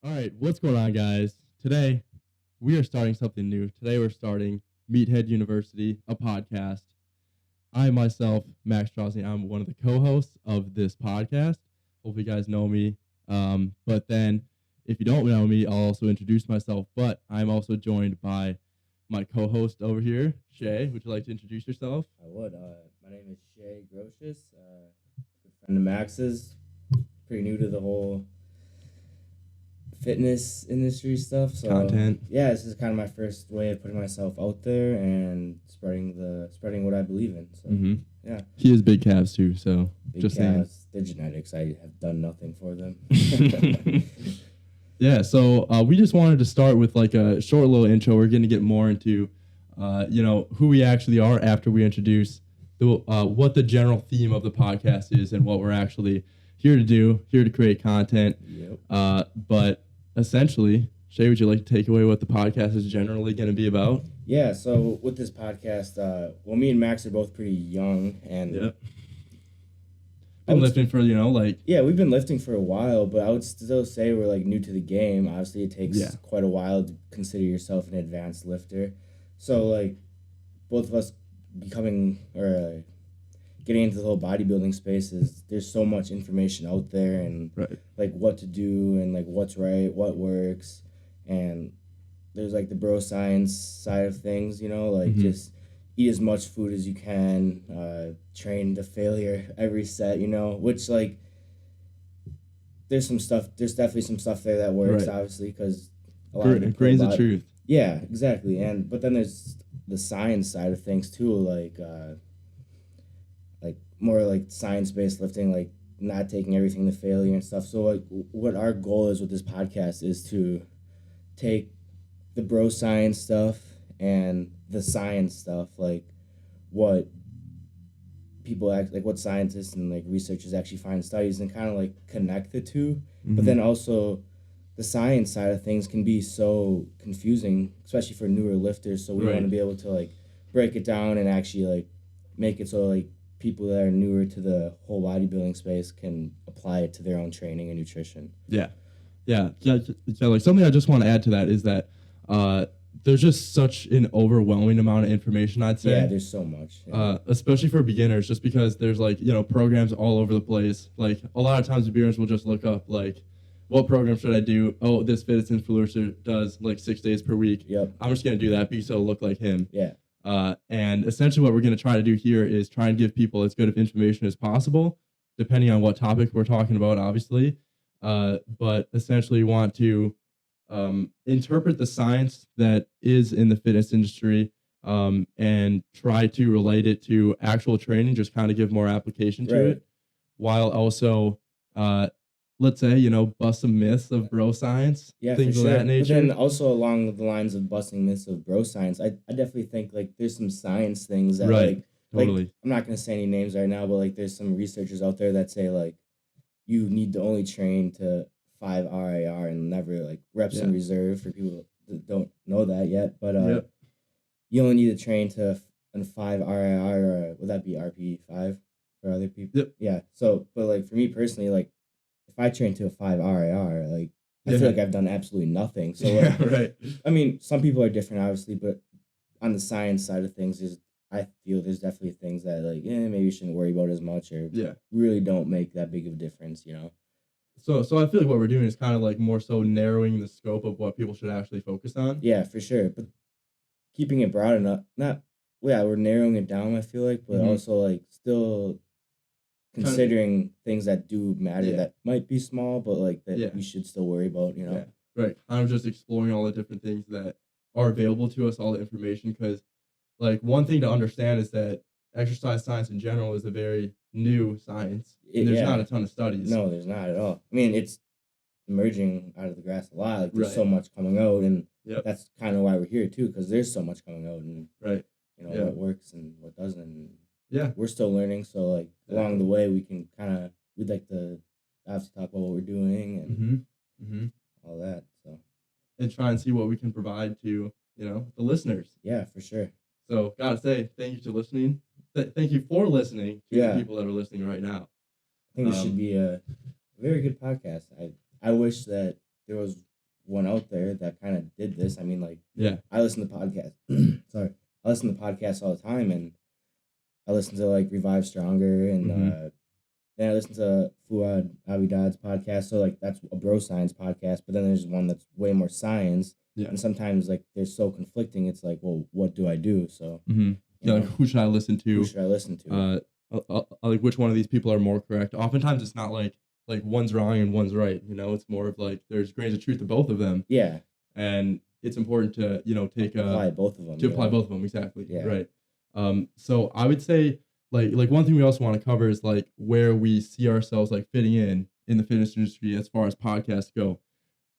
All right, what's going on, guys? Today, we are starting something new. Today, we're starting Meathead University, a podcast. I myself, Max Straussing, I'm one of the co-hosts of this podcast. Hope you guys know me. But then, if you don't know me, I'll also introduce myself. But I'm also joined by my co-host over here, Shay. Would you like to introduce yourself? I would. My name is Shay Grocious, good friend of Max's. Pretty new to the whole fitness industry stuff. So Content. Yeah, this is kind of my first way of putting myself out there and spreading what I believe in. So yeah, he has big calves too. So big just calves, they're genetics. I have done nothing for them. Yeah, so we just wanted to start with like a short little intro. We're going to get more into, who we actually are after we introduce what the general theme of the podcast is and what we're actually here to create content. Yep. But essentially, Shay, would you like to take away what the podcast is generally going to be about? Yeah, so with this podcast, me and Max are both pretty young, and Yep. Been lifting for, yeah, we've been lifting for a while, but I would still say we're like new to the game. Obviously, it takes quite a while to consider yourself an advanced lifter. So like, both of us becoming or getting into the whole bodybuilding space there's so much information out there and like what to do and like what's right, what works, and there's like the bro science side of things, just eat as much food as you can, train to failure every set, which like there's definitely some stuff there that works, obviously, because a lot of grains of truth. Yeah, exactly. But then there's the science side of things too, like more like science-based lifting, like not taking everything to failure and stuff. So like what our goal is with this podcast is to take the bro science stuff and the science stuff, like what people what scientists and like researchers actually find in studies, and kind of like connect the two. But then also the science side of things can be so confusing, especially for newer lifters. So we want to be able to like break it down and actually like make it so like people that are newer to the whole bodybuilding space can apply it to their own training and nutrition. Yeah. Like something I just want to add to that is that there's just such an overwhelming amount of information, I'd say. Yeah, there's so much. Yeah. Especially for beginners, just because there's like, programs all over the place. Like a lot of times beginners will just look up like, what program should I do? Oh, this fitness influencer does like 6 days per week. Yep. I'm just going to do that because it'll look like him. Yeah. And essentially what we're going to try to do here is try and give people as good of information as possible, depending on what topic we're talking about, obviously. But essentially want to interpret the science that is in the fitness industry and try to relate it to actual training, just kind of give more application to it, while also, let's say, bust some myths of bro science, things of that nature. But then also along the lines of busting myths of bro science, I definitely think like there's some science things that Totally. I'm not going to say any names right now, but like there's some researchers out there that say like you need to only train to 5 RIR and never like reps in reserve, for people that don't know that yet. But you only need to train to 5 RIR, or would that be RP5 for other people? Yep. Yeah. So, but like for me personally, like if I train to a 5 RIR, like I feel like I've done absolutely nothing. So like, I mean, some people are different, obviously, but on the science side of things, I feel there's definitely things that like, maybe you shouldn't worry about as much, or really don't make that big of a difference, So I feel like what we're doing is kind of like more so narrowing the scope of what people should actually focus on. Yeah, for sure. But keeping it broad enough, we're narrowing it down, I feel like, but also like still considering things that do matter that might be small, but like that we should still worry about, Yeah, right. I'm just exploring all the different things that are available to us, all the information, because like one thing to understand is that exercise science in general is a very new science. And there's not a ton of studies. No, there's not at all. I mean, it's emerging out of the grass a lot. Like there's so much coming out, and that's kind of why we're here too, because there's so much coming out, and what works and what doesn't. And we're still learning. So like along the way, we'd like to obviously talk about what we're doing and all that. So and try and see what we can provide to the listeners. Yeah, for sure. So gotta say thank you to listening. Thank you for listening to the people that are listening right now. I think this should be a very good podcast. I wish that there was one out there that kind of did this. I mean, like, Yeah. I listen to podcasts. Sorry, I listen to podcasts all the time, and I listen to like Revive Stronger, and then I listen to Fuad Abidad's podcast. So like that's a bro science podcast, but then there's one that's way more science. Yeah. And sometimes like they're so conflicting. It's like, well, what do I do? So yeah, like who should I listen to? Who should I listen to? Like which one of these people are more correct? Oftentimes it's not like one's wrong and one's right. You know, it's more of like there's grains of truth to both of them. Yeah. And it's important to apply both of them. Apply both of them, exactly. Yeah. Right. So I would say like one thing we also want to cover is like where we see ourselves like fitting in the fitness industry as far as podcasts go.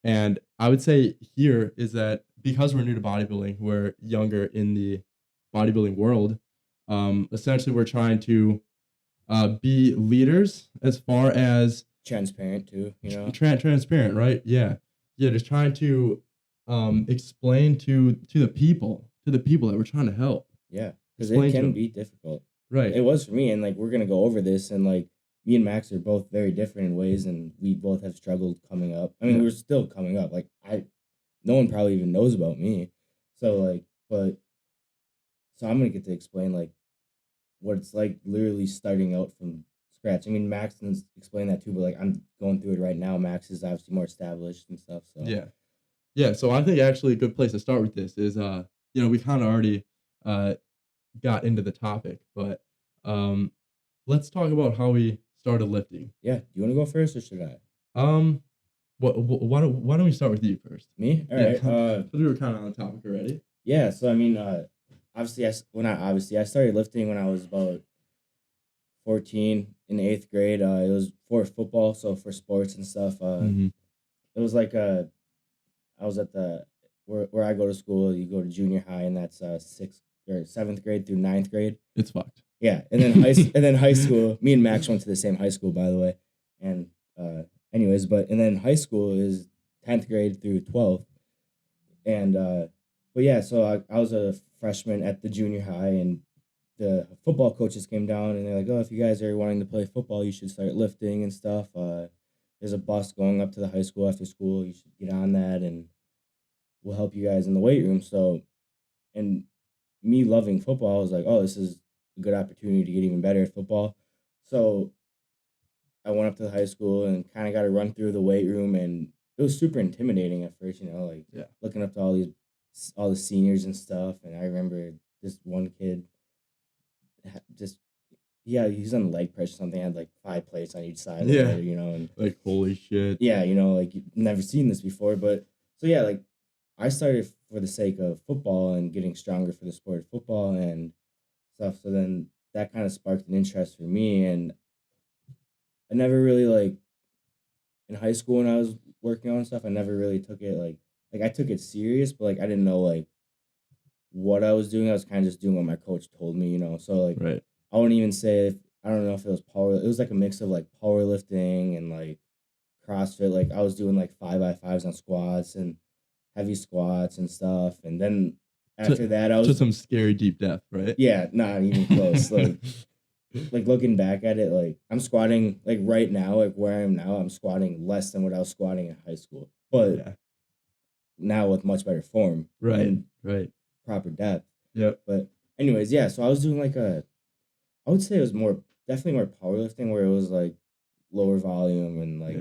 And I would say here is that because we're new to bodybuilding, we're younger in the bodybuilding world. Essentially, we're trying to be leaders as far as transparent too. You know, transparent, right? Yeah, just trying to explain to the people that we're trying to help. Yeah, because it can be difficult. Right. It was for me, and like we're gonna go over this, and like me and Max are both very different in ways, and we both have struggled coming up. I mean, we're still coming up. Like no one probably even knows about me. So like, so I'm gonna get to explain like what it's like literally starting out from scratch. I mean, Max can explain that too, but like I'm going through it right now. Max is obviously more established and stuff. So yeah. So I think actually a good place to start with this is we kind of already got into the topic, but let's talk about how we started lifting. Yeah. Do you want to go first or should I? Why don't we start with you first? Me? All right. Because we were kind of on the topic already. Yeah. So I mean, obviously, I started lifting when I was about 14 in the 8th grade. It was for football, so for sports and stuff. It was like I was at where I go to school. You go to junior high, and that's 6th or 7th grade through 9th grade. It's fucked. Yeah, and then high school. Me and Max went to the same high school, by the way. And anyways, and then high school is 10th grade through 12th. And but yeah, so I was a freshman at the junior high, and the football coaches came down, and they're like, "Oh, if you guys are wanting to play football, you should start lifting and stuff. There's a bus going up to the high school after school. You should get on that, and we'll help you guys in the weight room." So, and me loving football, I was like, "Oh, this is a good opportunity to get even better at football." So I went up to the high school and kind of got to run through the weight room, and it was super intimidating at first, like looking up to all the seniors and stuff. And I remember this one kid he's on leg press or something, had like 5 plates on each side. Yeah. Of it, and like holy shit. Yeah, like you've never seen this before. But so yeah, like I started for the sake of football and getting stronger for the sport of football and stuff. So then that kind of sparked an interest for me, and I never really like in high school when I was working on stuff, I never really took it like I took it serious, but like I didn't know like what I was doing. I was kind of just doing what my coach told me, So like right. I wouldn't even say I don't know if it was it was like a mix of like powerlifting and like CrossFit. Like I was doing like 5x5s on squats and heavy squats and stuff, and then after that I was to some scary deep depth, right? Yeah, not even close. Like looking back at it, like I'm squatting like right now, like where I am now, I'm squatting less than what I was squatting in high school, but now with much better form, right, and right, proper depth. Yep. But anyways, yeah. So I was doing like I would say it was definitely more powerlifting, where it was like lower volume and like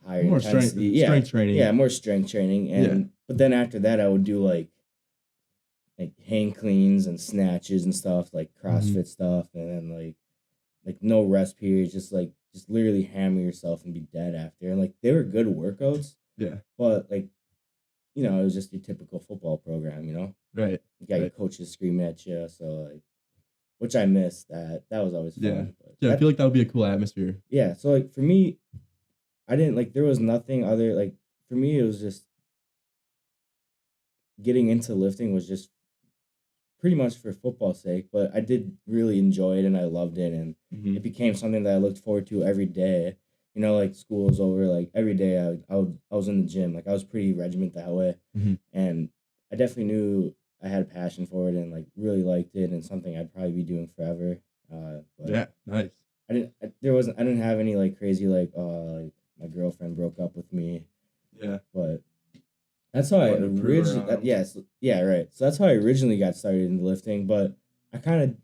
higher more intensity, strength training. Yeah, more strength training, and but then after that, I would do like hang cleans and snatches and stuff, like CrossFit stuff, and then like no rest periods, just literally hammer yourself and be dead after. And like they were good workouts. Yeah. But like, it was just your typical football program, Right. You got your coaches screaming at you, so like, which I missed that. That was always fun. Yeah, I feel like that would be a cool atmosphere. Yeah. So like for me, I didn't like there was nothing other like for me it was just getting into lifting was just pretty much for football's sake, but I did really enjoy it and I loved it, and it became something that I looked forward to every day. Like school was over, like every day I was in the gym, like I was pretty regiment that way, and I definitely knew I had a passion for it and like really liked it and something I'd probably be doing forever. But yeah, nice. I didn't have any like crazy like my girlfriend broke up with me. Yeah, but That's how I wanting to prove originally. around. Yes, yeah, right. So that's how I originally got started in lifting. But I kind of,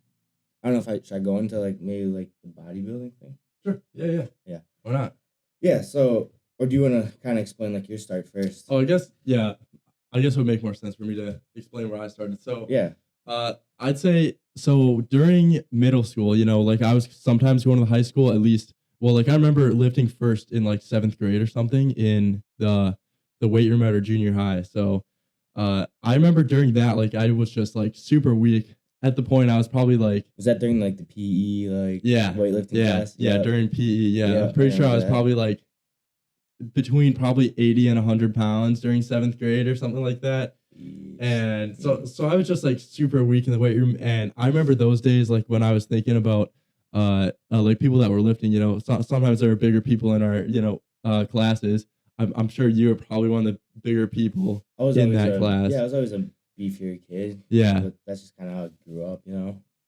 I don't know if I should I go into like maybe like the bodybuilding thing. Sure. Yeah. Yeah. Why not? Yeah. So, or do you want to kind of explain like your start first? Oh, I guess it would make more sense for me to explain where I started. So Yeah. I'd say so during middle school, like I was sometimes going to the high school at least. Well, like I remember lifting first in like 7th grade or something in the weight room at our junior high. So I remember during that, like I was just like super weak. At the point I was probably like, Was that during like the PE like weightlifting class? yeah, during PE, Yeah, I'm pretty sure I was that. probably like between probably 80 and 100 pounds during 7th grade or something like that. And so I was just like super weak in the weight room. And I remember those days, like when I was thinking about like people that were lifting, sometimes there were bigger people in our classes. I'm sure you were probably one of the bigger people in that class. Yeah, I was always a beefier kid. Yeah. But that's just kind of how I grew up,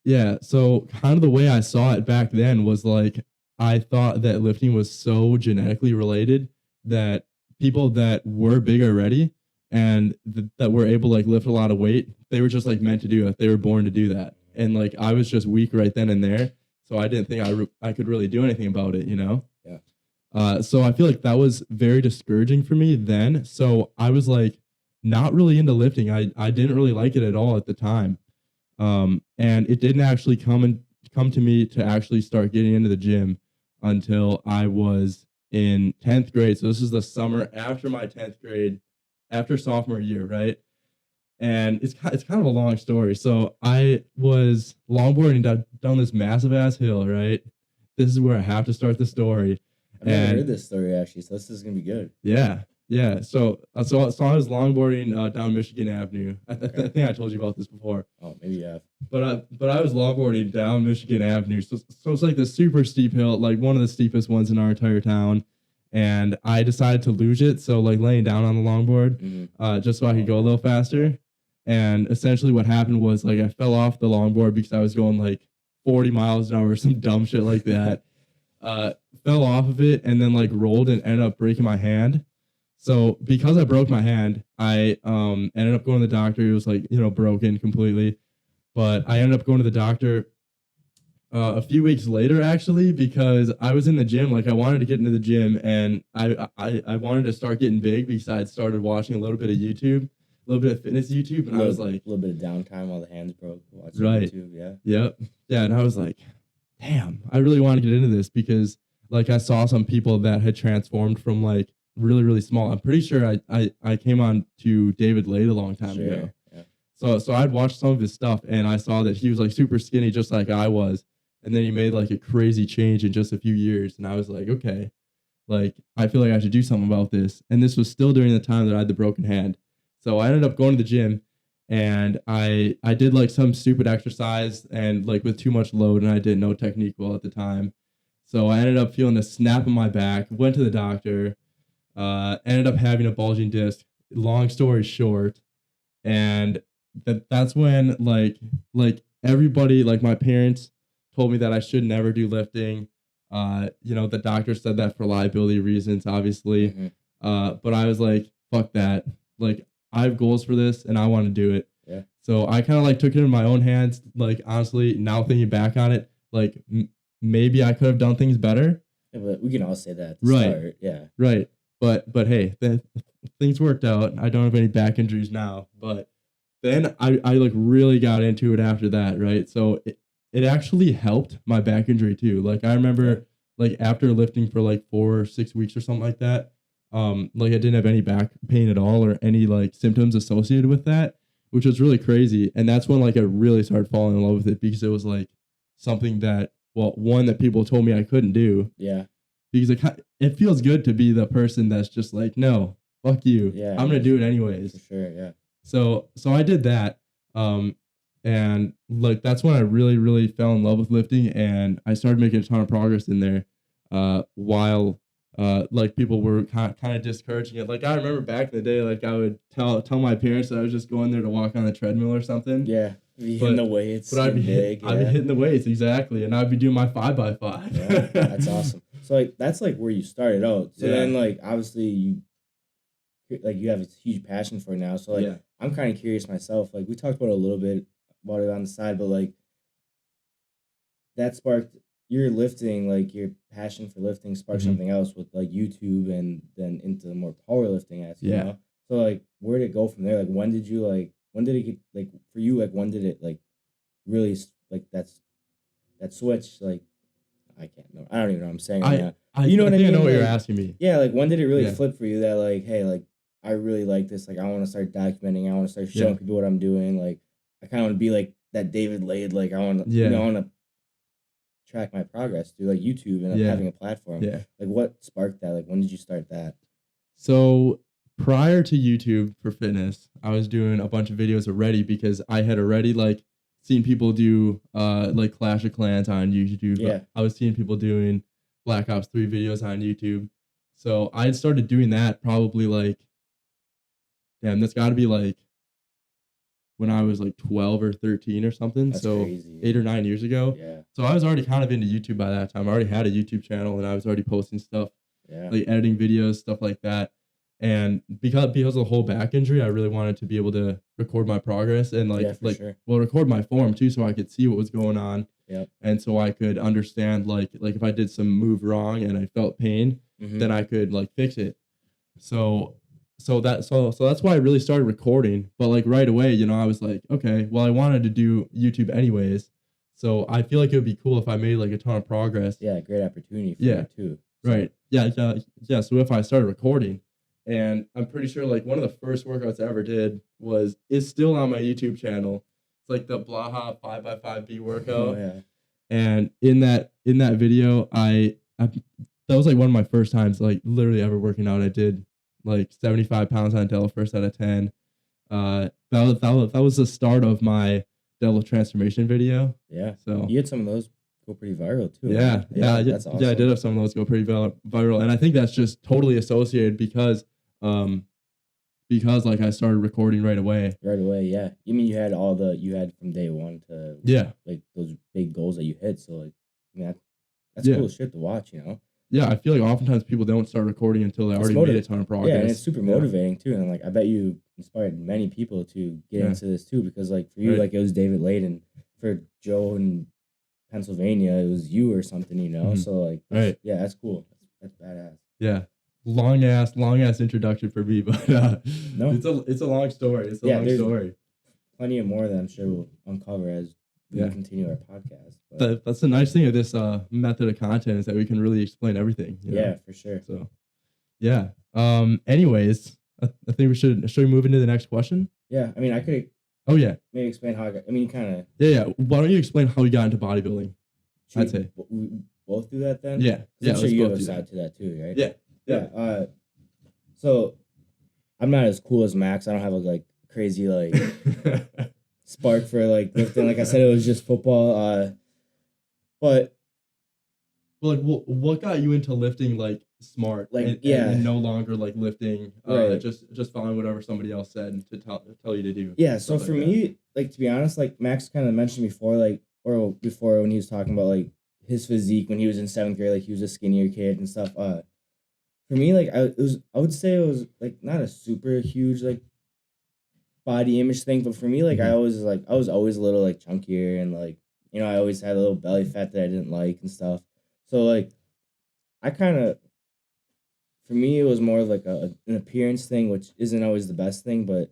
Yeah. So kind of the way I saw it back then was like, I thought that lifting was so genetically related that people that were big already and that were able to like lift a lot of weight, they were just like meant to do it. They were born to do that. And like, I was just weak right then and there. So I didn't think I could really do anything about it, Yeah. So I feel like that was very discouraging for me then. So I was like not really into lifting. I didn't really like it at all at the time. And it didn't actually come to me to actually start getting into the gym until I was in 10th grade. So this is the summer after my 10th grade, after sophomore year, right? And it's kind of a long story. So I was longboarding down this massive ass hill, right? This is where I have to start the story. I've never heard this story actually, so this is gonna be good. Yeah. So I was longboarding down Michigan Avenue. I think I told you about this before. Oh, maybe you have. But I was longboarding down Michigan Avenue. So it's like this super steep hill, like one of the steepest ones in our entire town. And I decided to luge it, so like laying down on the longboard, just so I could go a little faster. And essentially what happened was like I fell off the longboard because I was going like 40 miles an hour or some dumb shit like that. Fell off of it and then like rolled and ended up breaking my hand. So because I broke my hand, I ended up going to the doctor. It was like, broken completely. But I ended up going to the doctor a few weeks later, actually, because I was in the gym. Like I wanted to get into the gym and I wanted to start getting big because I had started watching a little bit of YouTube, a little bit of fitness YouTube. And I was like, a little bit of downtime while the hands broke. Watching right. YouTube, yeah. Yep. Yeah. And I was like, damn, I really want to get into this because like I saw some people that had transformed from like really, really small. I'm pretty sure I came on to David Lade a long time ago. Yeah. So I'd watched some of his stuff and I saw that he was like super skinny, just like I was. And then he made like a crazy change in just a few years. And I was like, okay, like I feel like I should do something about this. And this was still during the time that I had the broken hand. So I ended up going to the gym and I did like some stupid exercise and like with too much load and I didn't know technique well at the time. So I ended up feeling a snap in my back, went to the doctor, ended up having a bulging disc, long story short. And that's when like everybody, like my parents told me that I should never do lifting. The doctor said that for liability reasons, obviously. Mm-hmm. But I was like, fuck that. Like I have goals for this and I want to do it. Yeah. So I kind of like took it in my own hands. Like honestly, now thinking back on it, like maybe I could have done things better. Yeah, but we can all say that at the start. Yeah. Right. But hey, things worked out. I don't have any back injuries now. But then I like really got into it after that, right? So it actually helped my back injury too. Like I remember like after lifting for like 4 or 6 weeks or something like that, like I didn't have any back pain at all or any like symptoms associated with that, which was really crazy. And that's when like I really started falling in love with it because it was like something that, well, one that people told me I couldn't do. Yeah. Because it feels good to be the person that's just like, no, fuck you. Yeah. I'm going to do it anyways. For sure. Yeah. So I did that. And like, that's when I really, really fell in love with lifting and I started making a ton of progress in there, while, like people were kind of discouraging it. Like I remember back in the day, like I would tell my parents that I was just going there to walk on the treadmill or something. Yeah. Hitting the weights. But I'd be hitting the weights. Exactly. And I'd be doing my 5x5. Yeah, that's awesome. So like, that's like where you started out. So then like, obviously like you have a huge passion for it now. So like Yeah. I'm kind of curious myself. Like we talked about it a little bit about it on the side, but like that sparked your lifting, like your passion for lifting sparked something else with like YouTube and then into the more powerlifting aspect, you know? So like where did it go from there? Like when did it get like for you, like when did it like really like that switch, like I can't know. I don't even know what I'm saying right now. You know what I mean? I know what like, you're asking me. Yeah, like when did it really flip for you that like, hey, like I really like this, like I want to start documenting, I want to start showing people what I'm doing, like I kind of want to be like that David Lade, like I want to, you know, I want to track my progress through like YouTube and having a platform. Yeah. Like what sparked that? Like when did you start that? So prior to YouTube for fitness, I was doing a bunch of videos already because I had already like seen people do like Clash of Clans on YouTube. Yeah. I was seeing people doing Black Ops 3 videos on YouTube. So I had started doing that probably like, damn, that's got to be like when I was like 12 or 13 or something. That's so crazy. 8 or 9 years ago. Yeah. So I was already kind of into YouTube by that time. I already had a YouTube channel and I was already posting stuff, like editing videos, stuff like that. And because of the whole back injury, I really wanted to be able to record my progress and record my form too, so I could see what was going on. Yep. And so I could understand like if I did some move wrong and I felt pain, then I could like fix it. So that's why I really started recording. But like right away, you know, I was like, okay, well I wanted to do YouTube anyways. So I feel like it would be cool if I made like a ton of progress. Yeah, great opportunity for you too. So. Right. Yeah. So if I started recording, and I'm pretty sure like one of the first workouts I ever did is still on my YouTube channel. It's like the Blaha 5x5B workout. Oh, yeah. And in that video, I that was like one of my first times like literally ever working out. I did like 75 pounds on deadlift first out of 10. That was the start of my deadlift transformation video. Yeah. So you had some of those go pretty viral too. Yeah. That's awesome. Yeah, I did have some of those go pretty viral. And I think that's just totally associated because like I started recording right away. Right away, yeah. You mean you had from day one to like those big goals that you hit. So like, I mean, that's cool shit to watch, you know. Yeah, I feel like oftentimes people don't start recording until they already made a ton of progress. Yeah, and it's super motivating too. And like I bet you inspired many people to get into this too, because like for you, like it was David Lade, and for Joe in Pennsylvania, it was you or something, you know. So like, yeah, that's cool. That's badass. Yeah. Long ass introduction for me, but no, it's a long story. It's a long story. Plenty of more that I'm sure we'll uncover as we continue our podcast. But that's the nice thing of this method of content is that we can really explain everything. You know? Yeah, for sure. So, yeah. Anyways, I think we should we move into the next question? Yeah, I mean, I could. Oh yeah. Maybe explain how I got. I mean, kind of. Yeah. Why don't you explain how you got into bodybuilding? I'd say we both do that then. Yeah. I'm sure you have a side to that too, right? Yeah. Yeah. So I'm not as cool as Max. I don't have a like crazy like spark for like lifting. Like I said, it was just football. But like, what got you into lifting like smart? Like and no longer like lifting. Just following whatever somebody else said to tell you to do. Yeah. So for me, like to be honest, like Max kind of mentioned before, like or before when he was talking about like his physique when he was in 7th grade, like he was a skinnier kid and stuff. For me, like I would say it was like not a super huge like body image thing, but for me, like I was always a little like chunkier and like, you know, I always had a little belly fat that I didn't like and stuff. So like I kind of, for me, it was more of like an appearance thing, which isn't always the best thing, but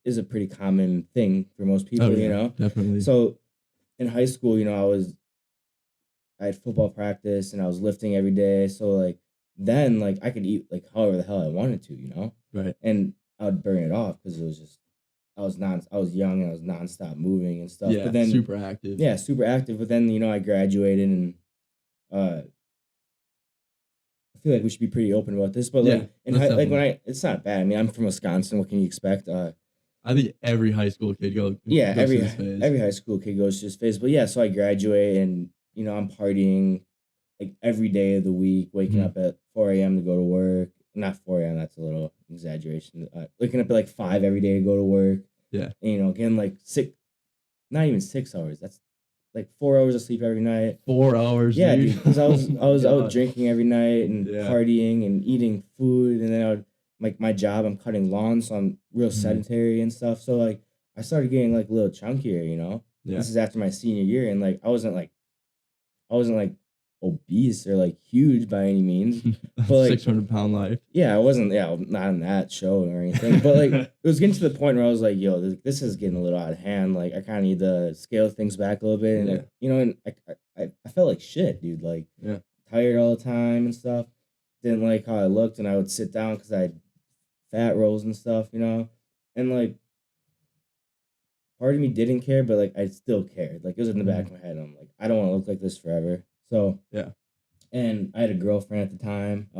is a pretty common thing for most people, you know? Definitely. So in high school, you know, I had football practice and I was lifting every day. So like then like I could eat like however the hell I wanted to, you know? Right. And I would burn it off because it was just I was young and I was nonstop moving and stuff. Yeah, but then super active. Yeah, super active. But then, you know, I graduated and I feel like we should be pretty open about this. But like it's not bad. I mean, I'm from Wisconsin. What can you expect? I think every high school kid goes. Yeah, through this phase. every high school kid goes through this phase. But yeah, so I graduate and, you know, I'm partying like every day of the week, waking up at 4 a.m. to go to work. Not 4 a.m. That's a little exaggeration. Waking up at like 5 every day to go to work. Yeah. And, you know, getting like not even 6 hours. That's like 4 hours of sleep every night. 4 hours. Yeah, dude. Because I was out drinking every night and partying and eating food, and then like my job, I'm cutting lawns, so I'm real sedentary and stuff. So like I started getting like a little chunkier, you know. Yeah. This is after my senior year, and like I wasn't like obese or like huge by any means, but like 600-pound life. Yeah, I wasn't. Yeah, not on that show or anything. But like, it was getting to the point where I was like, "Yo, this is getting a little out of hand. Like, I kind of need to scale things back a little bit." And you know, and I felt like shit, dude. Like, tired all the time and stuff. Didn't like how I looked, and I would sit down because I had fat rolls and stuff, you know. And like, part of me didn't care, but like, I still cared. Like, it was in the back of my head. I'm like, I don't want to look like this forever. So and I had a girlfriend at the time.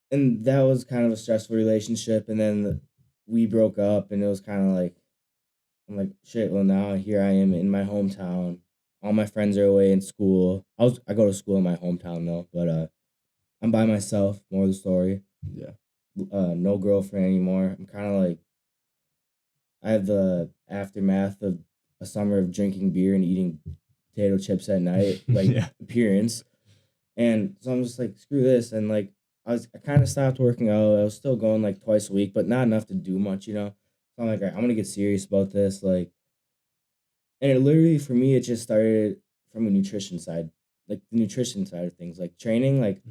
And that was kind of a stressful relationship. And then we broke up, and it was kind of like, I'm like, shit, well, now here I am in my hometown. All my friends are away in school. I go to school in my hometown, though. But I'm by myself, more of the story. Yeah. No girlfriend anymore. I'm kind of like, I have the aftermath of a summer of drinking beer and eating potato chips at night, like appearance. And so I'm just like, screw this. And like, I kind of stopped working out. I was still going like twice a week, but not enough to do much, you know? So I'm like, all right, I'm going to get serious about this. Like, and it literally, for me, it just started from a nutrition side, like the nutrition side of things, like training. Like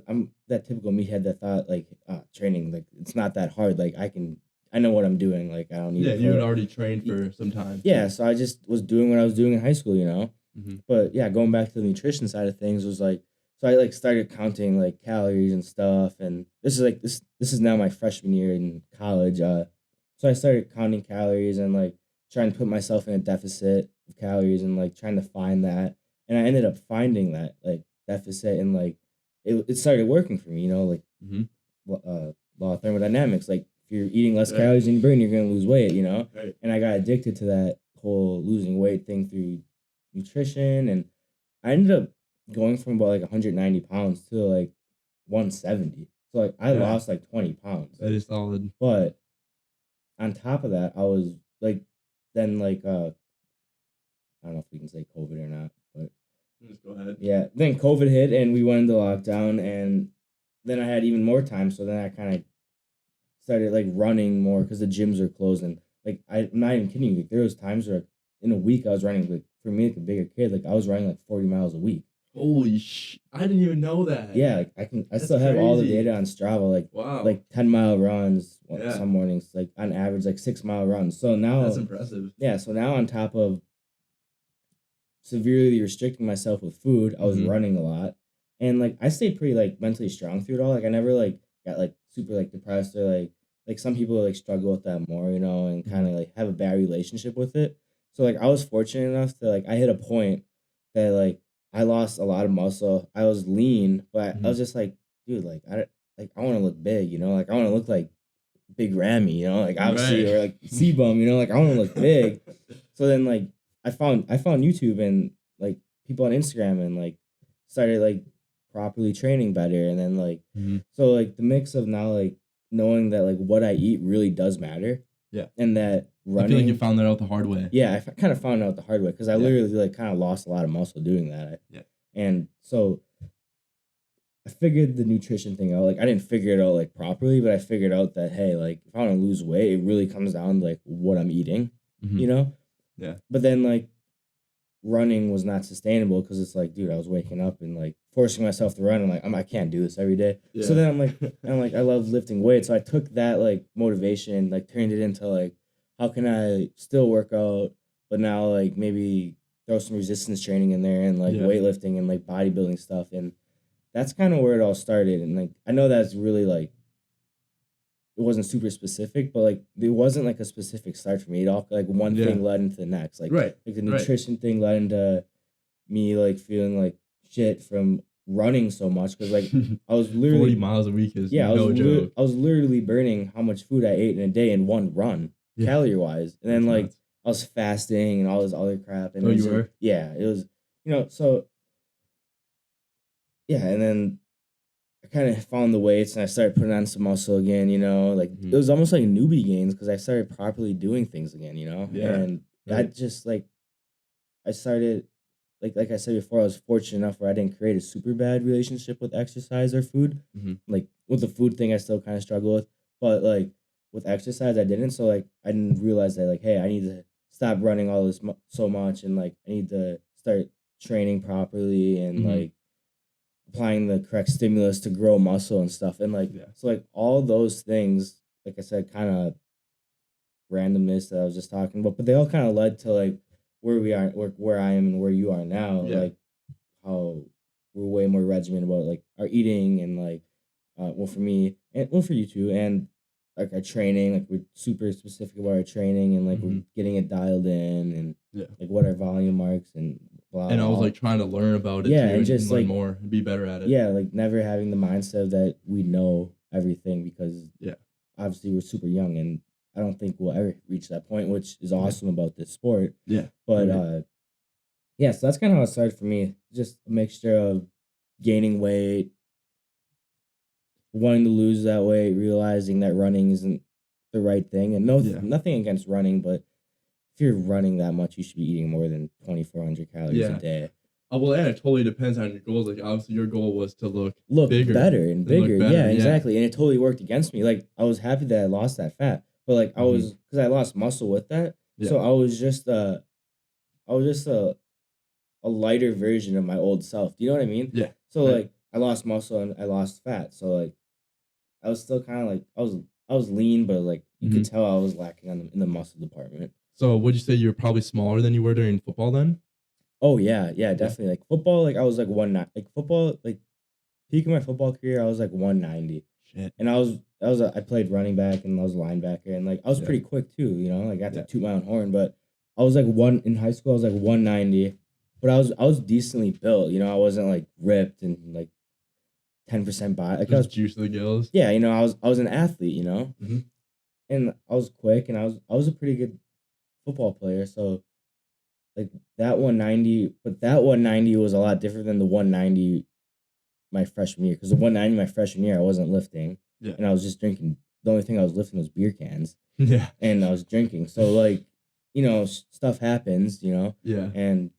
I'm that typical meathead that thought like, training, like it's not that hard. Like I know what I'm doing. Like I don't need. Yeah, you had already trained for some time. Yeah, so I just was doing what I was doing in high school, you know? But yeah, going back to the nutrition side of things was like, so I like started counting like calories and stuff, and this is like this is now my freshman year in college. So I started counting calories and like trying to put myself in a deficit of calories and like trying to find that, and I ended up finding that like deficit, and like it started working for me, you know, like law of thermodynamics. Like if you're eating less calories than you burn, you're gonna lose weight, you know. And I got addicted to that whole losing weight thing through nutrition, and I ended up going from about like 190 pounds to like 170. So like I lost like 20 pounds. That is solid. But on top of that, I was like, then like I don't know if we can say COVID or not, but just go ahead. Yeah, then COVID hit and we went into lockdown, and then I had even more time. So then I kind of started like running more because the gyms are closed, and like I'm not even kidding you. Like, there was times where in a week I was running, like for me like a bigger kid, like I was running like 40 miles a week. Holy sh! I didn't even know that. Yeah, like I still have all the data on Strava. Like like 10-mile runs some mornings, like on average like 6-mile runs. So now that's impressive. Yeah, so now on top of severely restricting myself with food, I was running a lot, and like I stayed pretty like mentally strong through it all. Like I never like got like super like depressed or like some people like struggle with that more, you know, and kind of like have a bad relationship with it. So like I was fortunate enough to like I hit a point that like I lost a lot of muscle. I was lean, but I was just like, dude, like I want to look big, you know, like I want to look like Big Rammy, you know, like obviously or like C-Bum, you know, like I want to look big. So then like I found YouTube and like people on Instagram and like started like properly training better, and then like so like the mix of now like knowing that like what I eat really does matter. Yeah. And that running. I feel like you found that out the hard way. Yeah, I kind of found out the hard way because I literally like kind of lost a lot of muscle doing that. Yeah. And so I figured the nutrition thing out. Like I didn't figure it out like properly, but I figured out that hey, like if I want to lose weight, it really comes down to like what I'm eating, you know? Yeah. But then like running was not sustainable because it's like, dude, I was waking up and like forcing myself to run. And like I can't do this every day. Yeah. So then I'm like, I love lifting weights. So I took that like motivation, like turned it into like, how can I still work out, but now like maybe throw some resistance training in there and like weightlifting and like bodybuilding stuff. And that's kind of where it all started. And like, I know that's really like, it wasn't super specific, but like there wasn't like a specific start for me. It all like one thing led into the next. Like like the nutrition thing led into me like feeling like shit from running so much because like I was literally 40 miles a week is no joke. I was literally burning how much food I ate in a day in one run, calorie wise, and then like I was fasting and all this other crap. And you were? Yeah, it was, you know, so yeah, and then I kind of found the weights and I started putting on some muscle again, you know, like it was almost like newbie gains because I started properly doing things again, you know, and I just like, I started like I said before, I was fortunate enough where I didn't create a super bad relationship with exercise or food. Mm-hmm. Like with the food thing, I still kind of struggle with, but like with exercise, I didn't. So like I didn't realize that like, hey, I need to stop running all this so much, and like I need to start training properly and Mm-hmm. like applying the correct stimulus to grow muscle and stuff. And like Yeah. so like all those things, like I said, kind of randomness that I was just talking about, but they all kind of led to like where we are, where I am, and where you are now. Yeah. Like how we're way more regimented about like our eating and like, well for me and well for you too, and like our training. Like we're super specific about our training and like we're getting it dialed in and like what our volume marks and blah. And I was blah. like trying to learn about it Yeah, too, and just learn like more and be better at it. yeah, like never having the mindset that we know everything because obviously we're super young and I don't think we'll ever reach that point, which is awesome about this sport. Yeah. But yeah, so that's kind of how it started for me. Just a mixture of gaining weight, wanting to lose that weight, realizing that running isn't the right thing, and nothing against running, but if you're running that much, you should be eating more than 2,400 calories a day. Well, and it totally depends on your goals. Like, obviously, your goal was to look bigger, better and bigger. Better, yeah, exactly. And it totally worked against me. Like, I was happy that I lost that fat, but like, I was because I lost muscle with that. Yeah. So I was just a lighter version of my old self. Do you know what I mean? Yeah. So like, I lost muscle and I lost fat. So like, I was still kind of like I was lean, but like you could tell I was lacking in the muscle department. So would you say you were probably smaller than you were during football then? Oh yeah, definitely. Like football, like I was like football, like peak of my football career, I was like 190. Shit. And I played running back and I was a linebacker and like I was pretty quick too, you know, like I had to toot my own horn, but I was like in high school I was like 190, but I was decently built, you know, I wasn't like ripped and like 10% body. Like I was juice to the gills. Yeah, you know, I was an athlete, you know, and I was quick and I was a pretty good football player, so. Like that 190, but that 190 was a lot different than the 190 my freshman year. Because the 190 my freshman year, I wasn't lifting. Yeah. And I was just drinking. The only thing I was lifting was beer cans. Yeah. And I was drinking. So, like, you know, stuff happens, you know? Yeah. And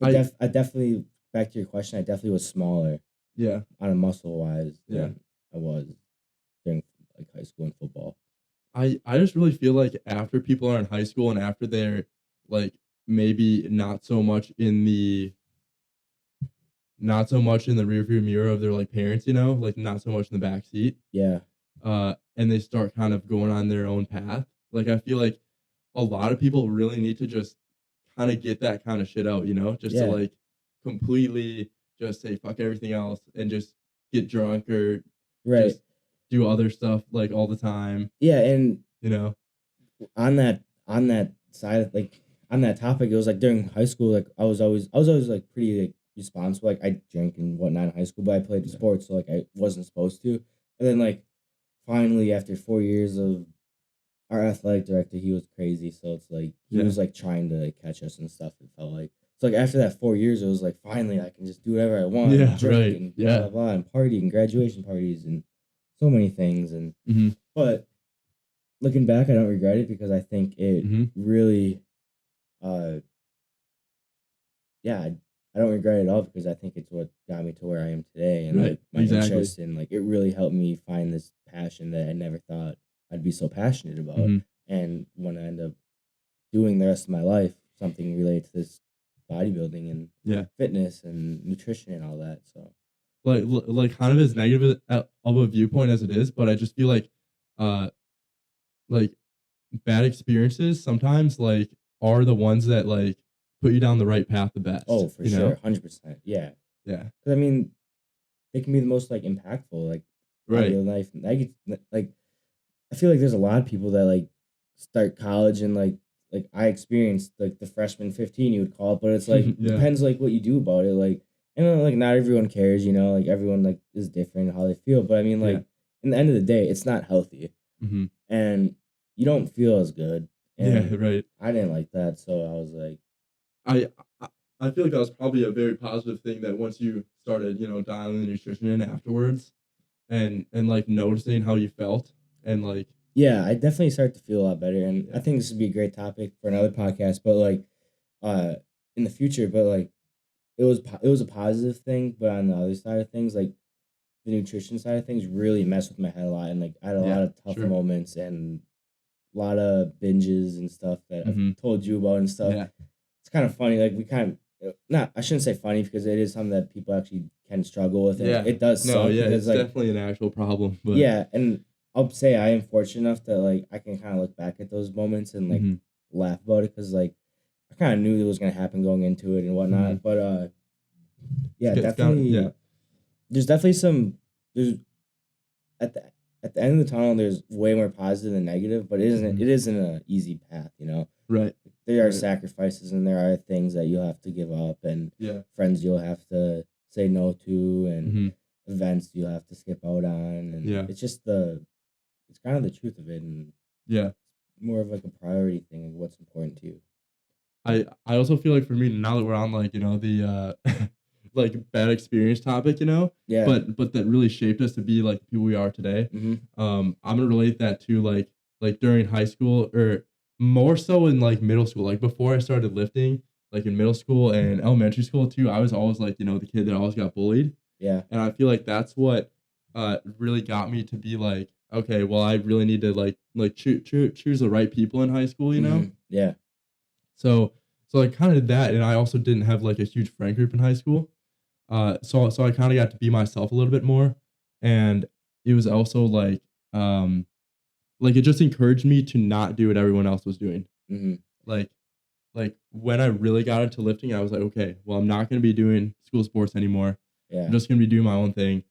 I definitely, back to your question, I definitely was smaller. Yeah. On a muscle-wise than I was during, like, high school and football. I just really feel like after people are in high school and after they're like maybe not so much in the rearview mirror of their like parents, you know, like not so much in the back seat. Yeah. And they start kind of going on their own path. Like I feel like a lot of people really need to just kind of get that kind of shit out, you know, just to like completely just say fuck everything else and just get drunk or just do other stuff like all the time. Yeah, and you know, on that side, like on that topic, it was like during high school, like I was always like pretty like responsible. Like I drank and whatnot in high school, but I played sports, so like I wasn't supposed to. And then like finally after 4 years of our athletic director, he was crazy. So it's like he was like trying to like catch us and stuff. It felt like so like after that 4 years, it was like finally I can just do whatever I want. Yeah, and drink and blah, blah, blah, and party and graduation parties and so many things. And but looking back, I don't regret it because I think it really, I don't regret it at all because I think it's what got me to where I am today and like my interest in like it really helped me find this passion that I never thought I'd be so passionate about. And when I end up doing the rest of my life, something related to this bodybuilding and fitness and nutrition and all that. So like kind of as negative of a viewpoint as it is, but I just feel like bad experiences sometimes like are the ones that like put you down the right path the best. Oh, for sure. 100%. Yeah. Yeah. Cause I mean, they can be the most like impactful, like in life. Like I feel like there's a lot of people that like start college and like I experienced like the freshman 15 you would call it, but it's like depends like what you do about it. Like and like not everyone cares, you know, like everyone like is different how they feel. But I mean like in the end of the day, it's not healthy. And you don't feel as good. And I didn't like that, so I was like, I feel like that was probably a very positive thing that once you started, you know, dialing the nutrition in afterwards, and like noticing how you felt, and like I definitely started to feel a lot better, and I think this would be a great topic for another podcast. But like, in the future, but like it was a positive thing. But on the other side of things, like the nutrition side of things, really messed with my head a lot, and like I had a lot of tough moments and a lot of binges and stuff that I've told you about and stuff. Yeah. It's kind of funny. Like we kind of not. I shouldn't say funny because it is something that people actually can struggle with. And it does suck. Yeah, because, it's definitely an actual problem. But yeah, and I'll say I am fortunate enough that like I can kind of look back at those moments and like laugh about it because like I kind of knew it was gonna happen going into it and whatnot. But yeah, definitely. There's definitely some. There's at the end of the tunnel. There's way more positive than negative, but it isn't. It isn't an easy path, you know. Right. There are sacrifices and there are things that you'll have to give up and friends you'll have to say no to and events you'll have to skip out on and it's just it's kind of the truth of it and more of like a priority thing and what's important to you. I also feel like for me now that we're on like, you know, the like bad experience topic, you know, but that really shaped us to be like the people we are today. I'm gonna relate that to like during high school or more so in like middle school, like before I started lifting, like in middle school and elementary school too, I was always like, you know, the kid that always got bullied. Yeah. And I feel like that's what really got me to be like, okay, well, I really need to like choose the right people in high school, you know? Yeah. So I kind of did that, and I also didn't have like a huge friend group in high school. So I kind of got to be myself a little bit more, and it was also like it just encouraged me to not do what everyone else was doing. Like when I really got into lifting, I was like, okay, well, I'm not going to be doing school sports anymore. Yeah. I'm just going to be doing my own thing.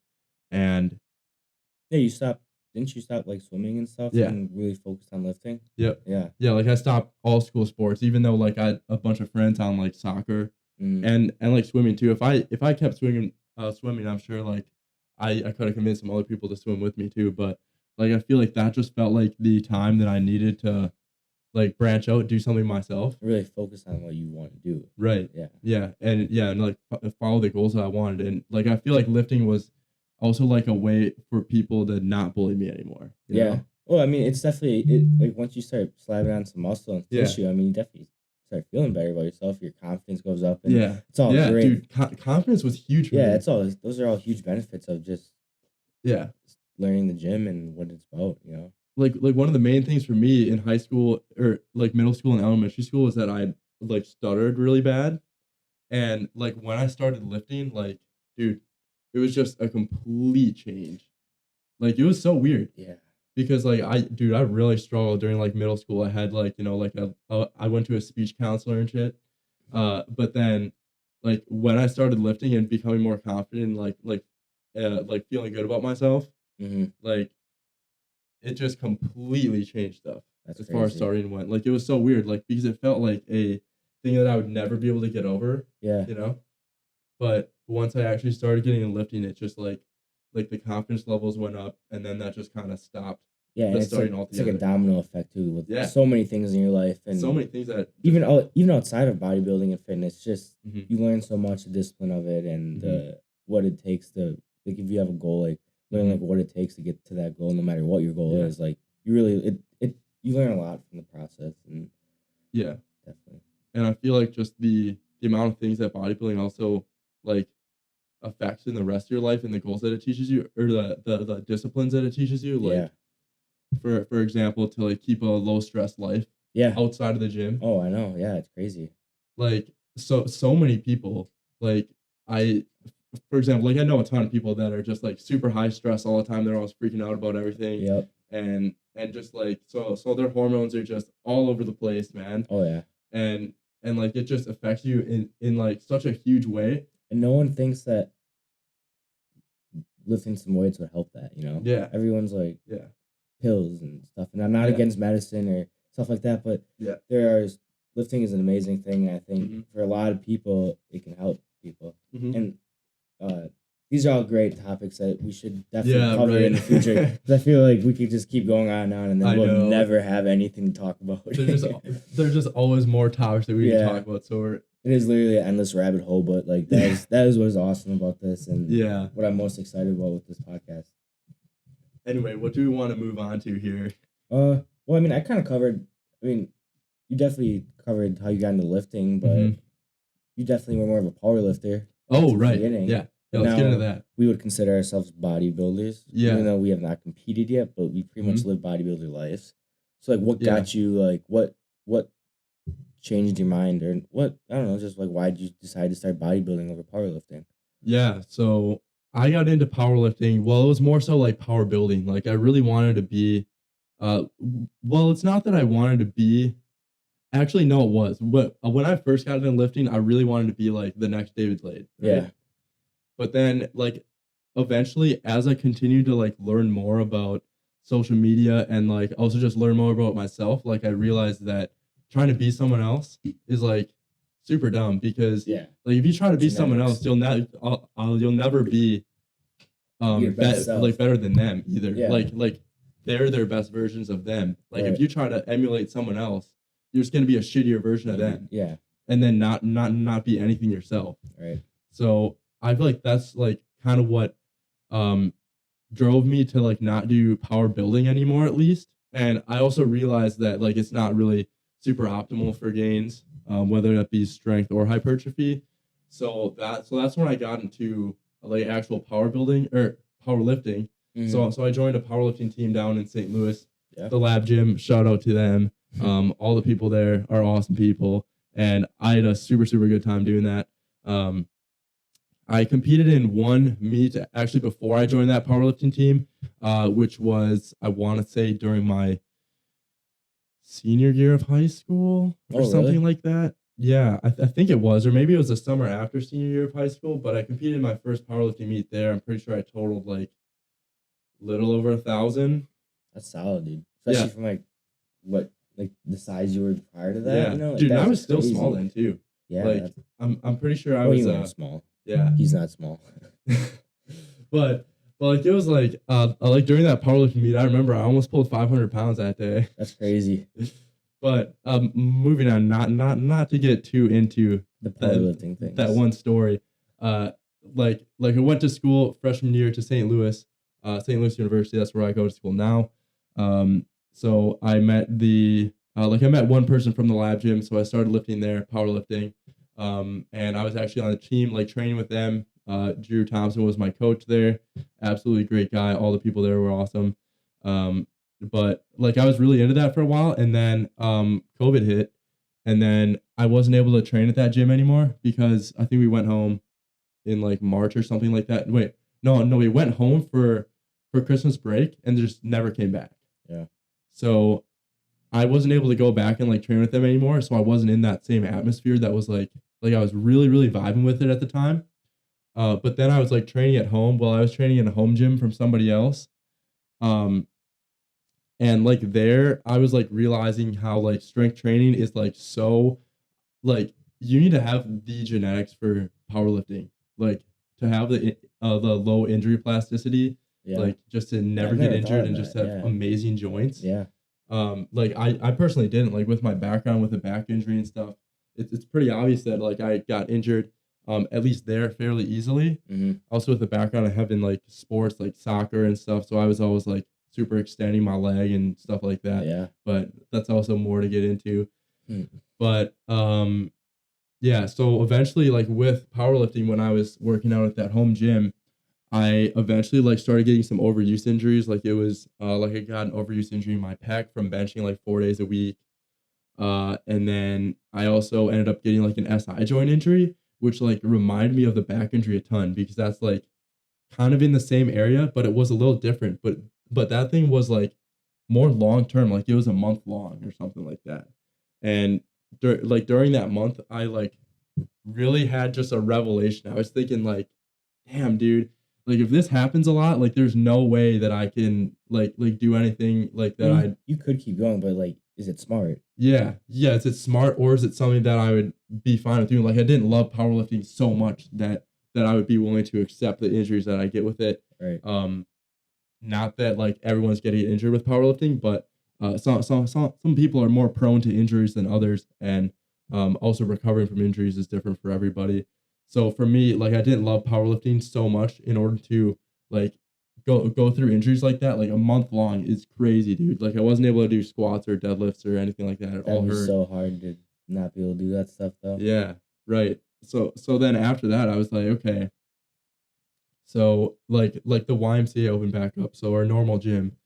And yeah, didn't you stop like swimming and stuff and really focus on lifting? Yep. Yeah. Yeah, like I stopped all school sports, even though like I had a bunch of friends on like soccer and like swimming too. If I kept swimming, I'm sure like I could have convinced some other people to swim with me too. But like I feel like that just felt like the time that I needed to like branch out, do something myself. Really focus on what you want to do. Right. Yeah. Yeah. And like follow the goals that I wanted. And like I feel like lifting was also like a way for people to not bully me anymore. You know? Well, I mean, it's definitely like once you start slapping on some muscle and tissue, I mean, you definitely start feeling better about yourself. Your confidence goes up, and it's all great. Dude, confidence was huge for me. It's all those are all huge benefits of just learning the gym and what it's about. You know, like one of the main things for me in high school or like middle school and elementary school is that I like stuttered really bad, and like when I started lifting, like dude, it was just a complete change. Like it was so weird. Yeah. Because like I really struggled during like middle school. I had like, you know, like I went to a speech counselor and shit. But then like when I started lifting and becoming more confident, like feeling good about myself, like it just completely changed stuff. That's as crazy. Far as starting went. Like it was so weird, like because it felt like a thing that I would never be able to get over. Yeah. You know? But once I actually started getting into lifting, it just like the confidence levels went up, and then that just kind of stopped. Yeah, and it's like a domino effect too with so many things in your life, and so many things that even outside of bodybuilding and fitness, just you learn so much the discipline of it and what it takes to like if you have a goal, like learn like what it takes to get to that goal, no matter what your goal is. Like you really you learn a lot from the process, and definitely. And I feel like just the amount of things that bodybuilding also like affects in the rest of your life and the goals that it teaches you or the disciplines that it teaches you, like for example, to like keep a low stress life outside of the gym. Oh, I know. Yeah, it's crazy. Like so many people, like for example, like I know a ton of people that are just like super high stress all the time. They're always freaking out about everything. Yep. And just like so their hormones are just all over the place, man. Oh yeah. And like it just affects you in like such a huge way. And no one thinks that lifting some weights would help that, you know? Yeah. Everyone's like, pills and stuff. And I'm not against medicine or stuff like that, but lifting is an amazing thing. And I think for a lot of people, it can help people. And these are all great topics that we should definitely cover in the future. Because I feel like we could just keep going on and on, and then we'll never have anything to talk about. There's just always more topics that we can talk about. So it is literally an endless rabbit hole, but like that is what is awesome about this, and what I'm most excited about with this podcast. Anyway, what do we want to move on to here? Well, I mean, I kind of covered. I mean, you definitely covered how you got into lifting, but you definitely were more of a power lifter. Oh, The right. beginning. Yeah. But Let's get into now that. we would consider ourselves bodybuilders, even Yeah. though we have not competed yet, but we pretty much Mhm. live bodybuilder lives. So like what Yeah. got you like what changed your mind or what I don't know, just like why did you decide to start bodybuilding over powerlifting? Yeah. So I got into powerlifting. Well, it was more so like power building. Like I really wanted to be well, it's not that I wanted to be. Actually, no, it was. But when I first got into lifting, I really wanted to be like the next David Blade, right? Yeah. But then, like, eventually, as I continued to like learn more about social media and like also just learn more about myself, like I realized that trying to be someone else is like super dumb because Yeah. like if you try to be someone Genetics. else, you'll never be Your best self. like better than them either. Yeah. Like they're their best versions of them. Like Right. if you try to emulate someone else, you're just gonna be a shittier version of them. Yeah. And then not be anything yourself. Right. So I feel like that's like kind of what drove me to like not do power building anymore at least. And I also realized that like it's not really super optimal for gains, whether that be strength or hypertrophy. So that's when I got into like actual power building or powerlifting. Mm-hmm. So I joined a powerlifting team down in St. Louis, Yeah. the Lab Gym. Shout out to them. All the people there are awesome people, and I had a super good time doing that. I competed in one meet actually before I joined that powerlifting team, which was I want to say during my senior year of high school or something like that. Yeah, I think it was, or maybe it was the summer after senior year of high school. But I competed in my first powerlifting meet there. I'm pretty sure I totaled like little over 1,000. That's solid, dude. Especially from like what like the size you were prior to that. Yeah, you know, like, dude, I was crazy. still small then too. Yeah, like I'm pretty sure I was. You weren't small. Yeah, he's not small. but like it was like like during that powerlifting meet, I remember I almost pulled 500 pounds that day. That's crazy. But moving on, not to get too into the powerlifting thing. That one story. Like I went to school freshman year to St. Louis University. That's where I go to school now. So I met I met one person from the Lab Gym, so I started lifting there, powerlifting. And I was actually on the team, like training with them. Drew Thompson was my coach there. Absolutely great guy. All the people there were awesome. But like I was really into that for a while, and then COVID hit, and then I wasn't able to train at that gym anymore because I think we went home in like March or something like that. Wait, no, we went home for Christmas break and just never came back. Yeah. So I wasn't able to go back and like train with them anymore. So I wasn't in that same atmosphere that was like I was really vibing with it at the time. But then I was like training at home while I was training in a home gym from somebody else. And like there, I was like realizing how like strength training is like so like you need to have the genetics for powerlifting, like to have the low injury plasticity, like just to never get injured and just have amazing joints. Yeah. Like I personally didn't, like with my background with the back injury and stuff. It's pretty obvious that like I got injured at least there fairly easily. Mm-hmm. Also with the background I have in like sports like soccer and stuff, so I was always like super extending my leg and stuff like that. Yeah. But that's also more to get into. But yeah, so eventually like with powerlifting, when I was working out at that home gym, I eventually like started getting some overuse injuries. Like it was like I got an overuse injury in my pec from benching like 4 days a week. And then I also ended up getting like an SI joint injury, which like reminded me of the back injury a ton because that's like kind of in the same area, but it was a little different. But that thing was like more long term, like it was a month long or something like that. And during that month, I like really had just a revelation. I was thinking like, damn, dude, like if this happens a lot, like there's no way that I can like do anything like that. You could keep going, but like, is it smart? Yeah. Is it smart, or is it something that I would be fine with doing? Like I didn't love powerlifting so much that I would be willing to accept the injuries that I get with it. Right. Not that like everyone's getting injured with powerlifting, but some people are more prone to injuries than others, and also recovering from injuries is different for everybody. So for me, like I didn't love powerlifting so much in order to like go through injuries like that. Like a month long is crazy, dude. Like I wasn't able to do squats or deadlifts or anything like that. It all hurt. So hard to not be able to do that stuff though. Yeah, right. so then after that, I was like, okay. So like the YMCA opened back up, so our normal gym.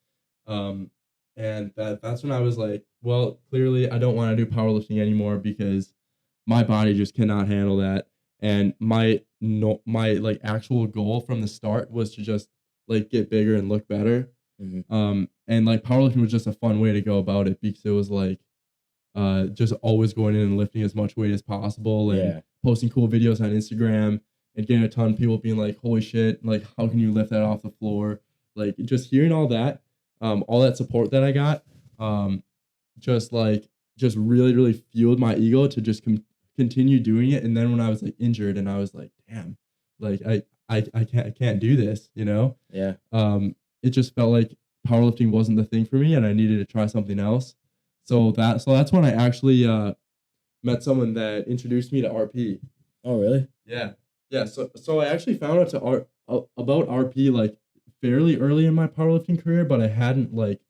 Um, and that's when I was like, well, clearly I don't want to do powerlifting anymore because my body just cannot handle that. And my no my like actual goal from the start was to just like get bigger and look better. Mm-hmm. And like powerlifting was just a fun way to go about it because it was like just always going in and lifting as much weight as possible and posting cool videos on Instagram and getting a ton of people being like, holy shit, like how can you lift that off the floor? Like just hearing all that support that I got, just really, really fueled my ego to just continue doing it. And then when I was like injured and I was like, damn, like I can't do this, you know? Yeah. It just felt like powerlifting wasn't the thing for me and I needed to try something else. So that's when I actually met someone that introduced me to RP. Oh, really? Yeah. Yeah. So I actually found out about RP like fairly early in my powerlifting career, but I hadn't like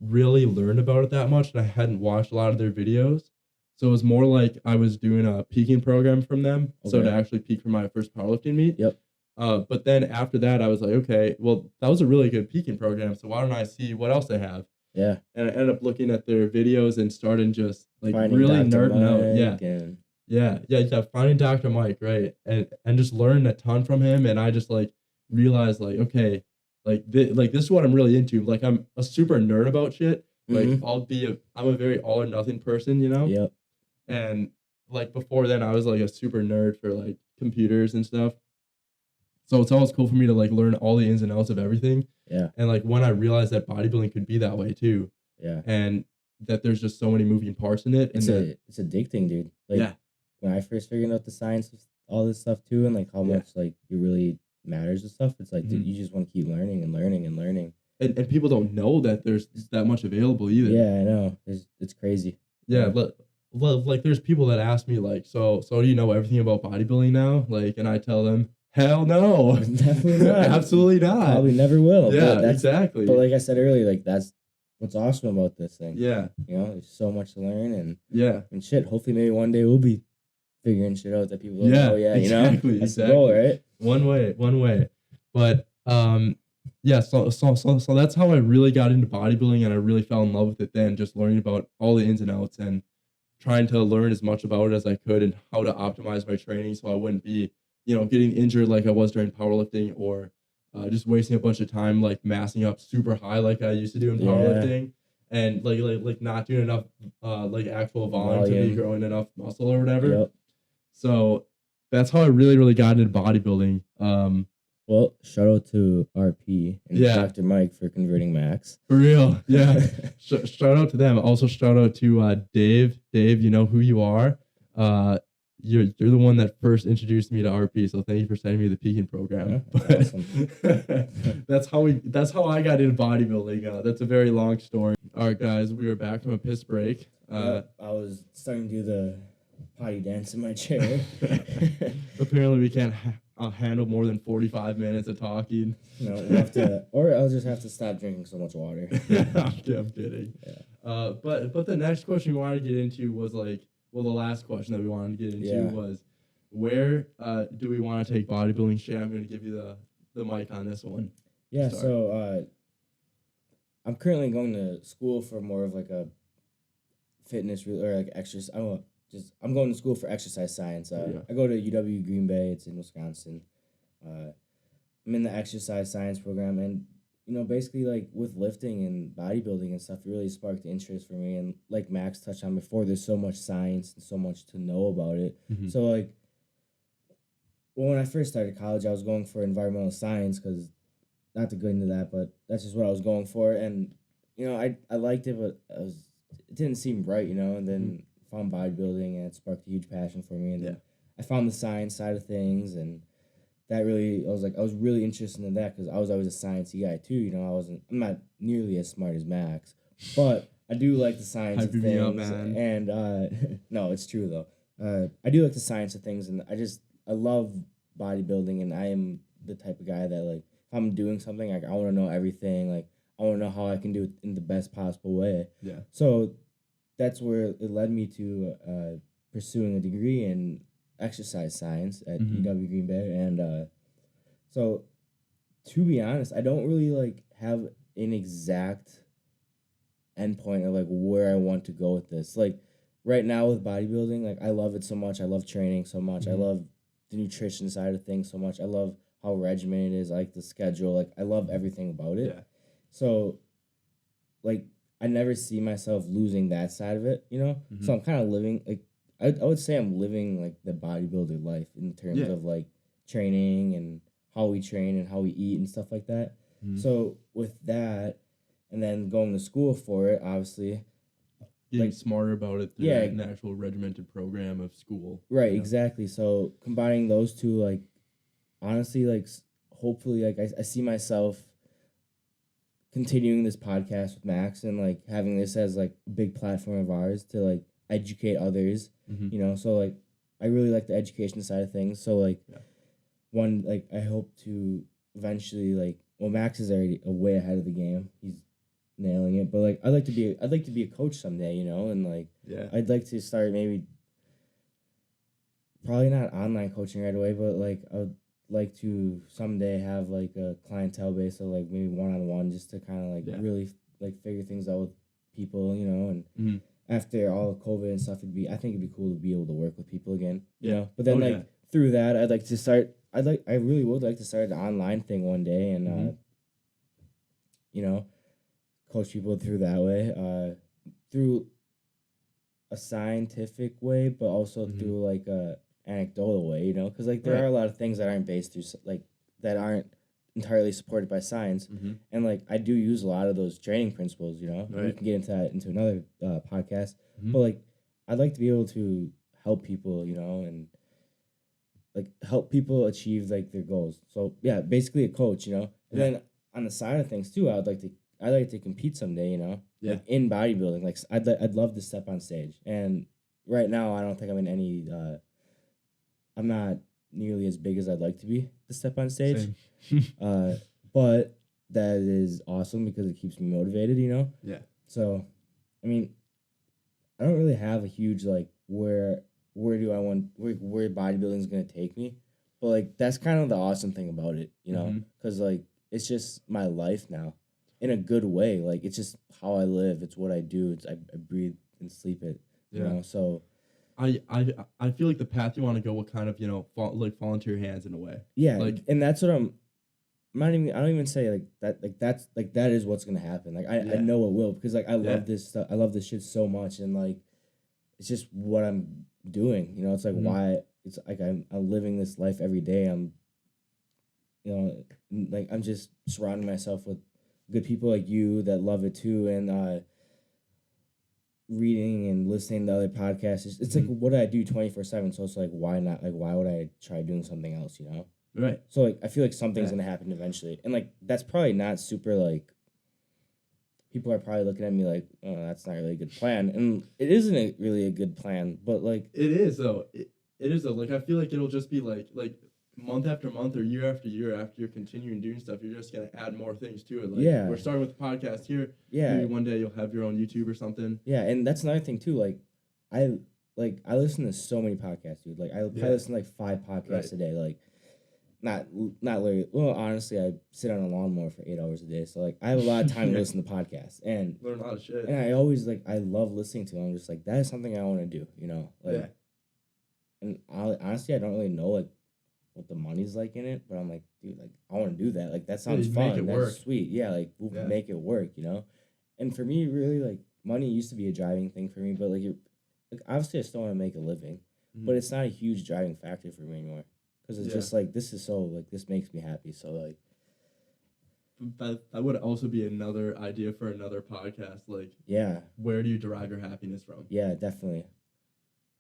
really learned about it that much and I hadn't watched a lot of their videos. So it was more like I was doing a peaking program from them. Okay. So to actually peak for my first powerlifting meet. Yep. But then after that, I was like, okay, well, that was a really good peaking program. So why don't I see what else they have? Yeah. And I ended up looking at their videos and starting just like finding really Dr. nerding out. Yeah. Yeah. Finding Dr. Mike, right. And just learned a ton from him. And I just like realized like, okay, like this is what I'm really into. Like I'm a super nerd about shit. Like I'm a very all or nothing person, you know? Yep. And like before then I was like a super nerd for like computers and stuff. So it's always cool for me to like learn all the ins and outs of everything. Yeah. And like when I realized that bodybuilding could be that way too. Yeah. And that there's just so many moving parts in it. It's addicting, dude. Like when I first figured out the science of all this stuff too, and like how much like it really matters and stuff, it's like dude, you just want to keep learning and learning and learning. And people don't know that there's that much available either. Yeah, I know. It's crazy. Yeah, like there's people that ask me like, so do you know everything about bodybuilding now? Like, and I tell them, hell no. Definitely not. Absolutely not. Probably never will. Yeah, exactly. But like I said earlier, like that's what's awesome about this thing. Yeah. You know, there's so much to learn and shit. Hopefully maybe one day we'll be figuring shit out that people don't know yet. Exactly, you know? That's the goal, right? One way. But yeah, so that's how I really got into bodybuilding and I really fell in love with it then, just learning about all the ins and outs and trying to learn as much about it as I could and how to optimize my training so I wouldn't be, you know, getting injured like I was during powerlifting or just wasting a bunch of time like massing up super high like I used to do in powerlifting and like not doing enough like actual volume to be growing enough muscle or whatever. Yep. So that's how I really, really got into bodybuilding. Well, shout out to RP and Dr. Mike for converting Max. For real, yeah. Shout out to them. Also, shout out to Dave. Dave, you know who you are. You're the one that first introduced me to RP. So thank you for sending me the peaking program. Awesome. that's how I got into bodybuilding. That's a very long story. All right, guys, we are back from a piss break. I was starting to do the potty dance in my chair. Apparently, we can't handle more than 45 minutes of talking. No, we'll have to, or I'll just have to stop drinking so much water. I'm kidding. Yeah. But the next question we wanted to get into was like, well, the last question that we wanted to get into was, where do we want to take bodybuilding? Shay, I'm going to give you the mic on this one. Yeah, so I'm currently going to school for more of like a fitness or like exercise. I'm going to school for exercise science. I go to UW Green Bay. It's in Wisconsin. I'm in the exercise science program, and you know, basically like with lifting and bodybuilding and stuff, it really sparked interest for me. And like Max touched on before, there's so much science and so much to know about it. Mm-hmm. So like, when I first started college, I was going for environmental science because, not to go into that, but that's just what I was going for. And you know, I liked it, but it didn't seem right, you know. And then found bodybuilding, and it sparked a huge passion for me. And then I found the science side of things, and that really, I was really interested in that because I was always a sciencey guy too. You know, I'm not nearly as smart as Max, but I do like the science of things. Up, man. And no, it's true though. I do like the science of things, and I love bodybuilding, and I am the type of guy that like if I'm doing something, like I want to know everything. Like I want to know how I can do it in the best possible way. Yeah. So that's where it led me to pursuing a degree in exercise science at UW Green Bay, and so to be honest, I don't really like have an exact endpoint of like where I want to go with this. Like right now with bodybuilding, like I love it so much. I love training so much. I love the nutrition side of things so much. I love how regimented it is. I like the schedule. Like I love everything about it. Yeah. So like I never see myself losing that side of it, you know? So I'm kind of living like I would say I'm living like the bodybuilder life in terms of like training and how we train and how we eat and stuff like that. So with that, and then going to school for it, obviously. Getting like, smarter about it through an actual regimented program of school. Right, exactly. So combining those two, like, honestly, like, hopefully, like, I see myself continuing this podcast with Max and, like, having this as, like, a big platform of ours to, like, educate others, you know? So, like, I really like the education side of things. So, like, one, like, I hope to eventually, like, well, Max is already way ahead of the game. He's nailing it. But, like, I'd like to be a coach someday, you know? And, like, I'd like to start maybe, probably not online coaching right away, but, like, I would like to someday have, like, a clientele base of, like, maybe one-on-one just to kind of, like, really, like, figure things out with people, you know? And after all of COVID and stuff, I think it'd be cool to be able to work with people again, you know? But then, through that, I really would like to start an online thing one day and, you know, coach people through that way, through a scientific way, but also through, like, a anecdotal way, you know? Because, like, there are a lot of things that aren't based through, like, that aren't entirely supported by science. And, like, I do use a lot of those training principles, you know? We can get into that into another podcast. But, like, I'd like to be able to help people, you know, and, like, help people achieve, like, their goals. So, yeah, basically a coach, you know? And then on the side of things, too, I'd like to compete someday, you know? Like, in bodybuilding. Like, I'd love to step on stage. And right now, I don't think I'm in any, I'm not nearly as big as I'd like to be to step on stage. But that is awesome because it keeps me motivated, you know? Yeah. So, I mean, I don't really have a huge, like, where bodybuilding is going to take me. But, like, that's kind of the awesome thing about it, you know? Because, like, it's just my life now in a good way. Like, it's just how I live. It's what I do. I breathe and sleep it, you know? So I feel like the path you want to go will kind of, you know, fall into your hands in a way. Yeah. Like, and that's what I don't even say like that, like that's like that is what's gonna happen. Like I know it will because like I love this stuff. I love this shit so much, and like it's just what I'm doing. You know, it's like why it's like I'm living this life every day. I'm, you know, like I'm just surrounding myself with good people like you that love it too, and reading and listening to other podcasts. It's like what I do 24/7. So it's like why not? Like why would I try doing something else? You know. Right. So, like, I feel like something's going to happen eventually. And, like, that's probably not super, like, people are probably looking at me like, oh, that's not really a good plan. And it isn't really a good plan, but, like... It is, though. It is, though. Like, I feel like it'll just be, like month after month or year after year after you're continuing doing stuff, you're just going to add more things to it. Like, we're starting with the podcast here. Yeah. Maybe one day you'll have your own YouTube or something. Yeah, and that's another thing, too. Like, I listen to so many podcasts, dude. Like, I probably listen to, like, 5 podcasts a day, like... Not literally. Well, honestly, I sit on a lawnmower for 8 hours a day, so like I have a lot of time to listen to podcasts and learn a lot of shit. And I always I love listening to them. I'm just like that is something I want to do, you know. Like, and honestly, I don't really know like what the money's like in it, but I'm like, dude, like I want to do that. Like that sounds fun. That's sweet. Yeah, like we'll make it work, you know. And for me, really, like money used to be a driving thing for me, but like obviously I still want to make a living, but it's not a huge driving factor for me anymore. Because it's just like this is so like this makes me happy. So like that would also be another idea for another podcast. Like where do you derive your happiness from? Yeah, definitely.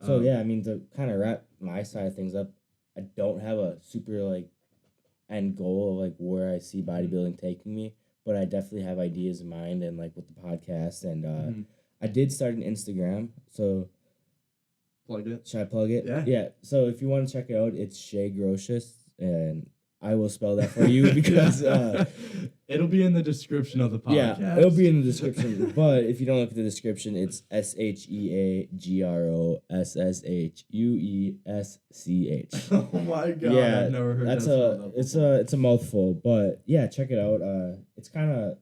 So I mean to kind of wrap my side of things up, I don't have a super like end goal of like where I see bodybuilding taking me, but I definitely have ideas in mind and like with the podcast and I did start an Instagram, so. Plug it. Should I plug it? Yeah. Yeah. So if you want to check it out, it's Shay Grocious, and I will spell that for you because it'll be in the description of the podcast. Yeah, it'll be in the description. But if you don't look at the description, it's SheagroSShuesch. Oh my god! Yeah, I've never heard that's that. it's a mouthful. But yeah, check it out. It's kind of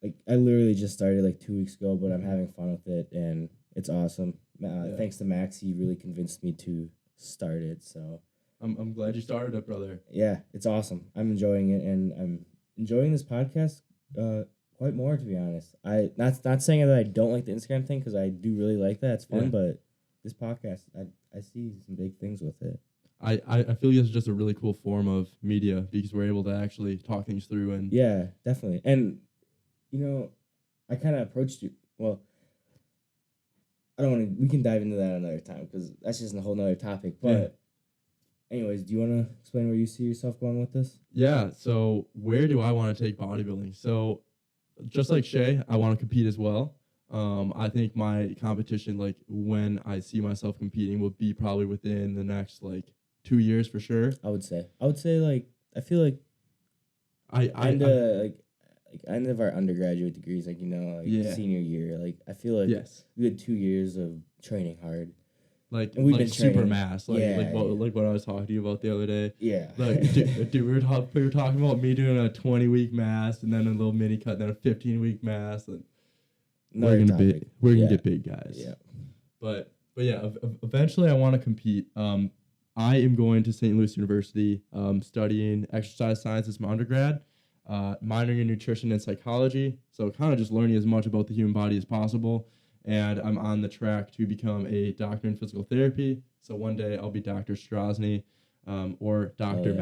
like I literally just started like 2 weeks ago, but I'm having fun with it and it's awesome. Thanks to Max, he really convinced me to start it. So I'm glad you started it, brother. Yeah, it's awesome. I'm enjoying it, and I'm enjoying this podcast quite more, to be honest. Not saying that I don't like the Instagram thing, because I do really like that. It's fun, but this podcast, I see some big things with it. I feel like it's just a really cool form of media because we're able to actually talk things through. And yeah, definitely. And, I kind of approached you. Well, I don't want to. We can dive into that another time because that's just a whole nother topic. But anyways, do you want to explain where you see yourself going with this? Yeah. So where do I want to take bodybuilding? So just like Shay, I want to compete as well. I think my competition, like when I see myself competing, will be probably within the next 2 years for sure. I would say like I feel like end of our undergraduate degrees, senior year, I feel like we had 2 years of training hard. And we've been super mass, what I was talking to you about the other day. Yeah. Dude, we were talking about me doing a 20-week mass and then a little mini cut, then a 15-week mass, and we're gonna get big guys. Yeah. But yeah, eventually I want to compete. I am going to St. Louis University, studying exercise science as my undergrad, minoring in nutrition and psychology. So kind of just learning as much about the human body as possible. And I'm on the track to become a doctor in physical therapy. So one day I'll be Dr. Strozny, or Dr.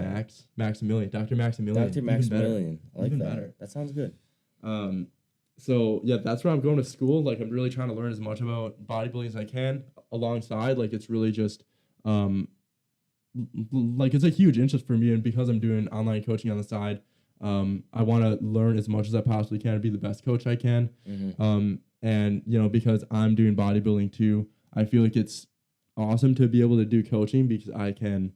Maximilian. Dr. Maximilian. Dr. Maximilian. I like Even that. Better. That sounds good. So yeah, that's where I'm going to school. I'm really trying to learn as much about bodybuilding as I can alongside. It's really just, it's a huge interest for me. And because I'm doing online coaching on the side, I want to learn as much as I possibly can to be the best coach I can. Mm-hmm. And, because I'm doing bodybuilding too, I feel like it's awesome to be able to do coaching because I can,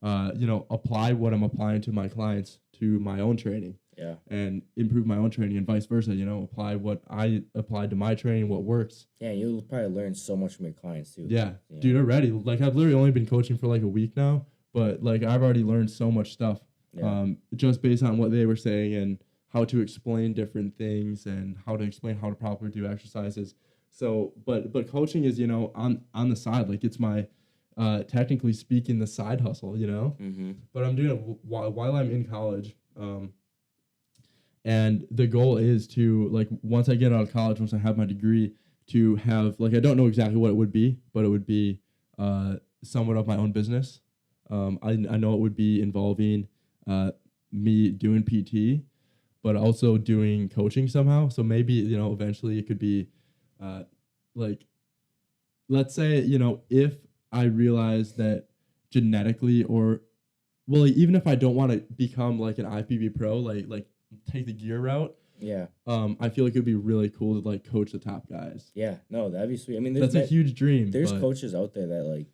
apply what I'm applying to my clients to my own training. Yeah. And improve my own training and vice versa, apply what I applied to my training, what works. Yeah, you'll probably learn so much from your clients too. Yeah. Dude, already. I've literally only been coaching for a week now, but I've already learned so much stuff. Yeah. Just based on what they were saying and how to explain different things and how to explain how to properly do exercises. So, but coaching is, on the side, it's my, technically speaking, the side hustle, Mm-hmm. But I'm doing it while I'm in college. And the goal is to, once I get out of college, once I have my degree, to have, I don't know exactly what it would be, but it would be, somewhat of my own business. I know it would be involving, me doing PT, but also doing coaching somehow. So maybe, eventually it could be, let's say, if I realize that genetically even if I don't want to become an IFBB pro, take the gear route. Yeah. I feel like it would be really cool to coach the top guys. Yeah. No, that'd be sweet. I mean, that's a huge dream. There's coaches out there that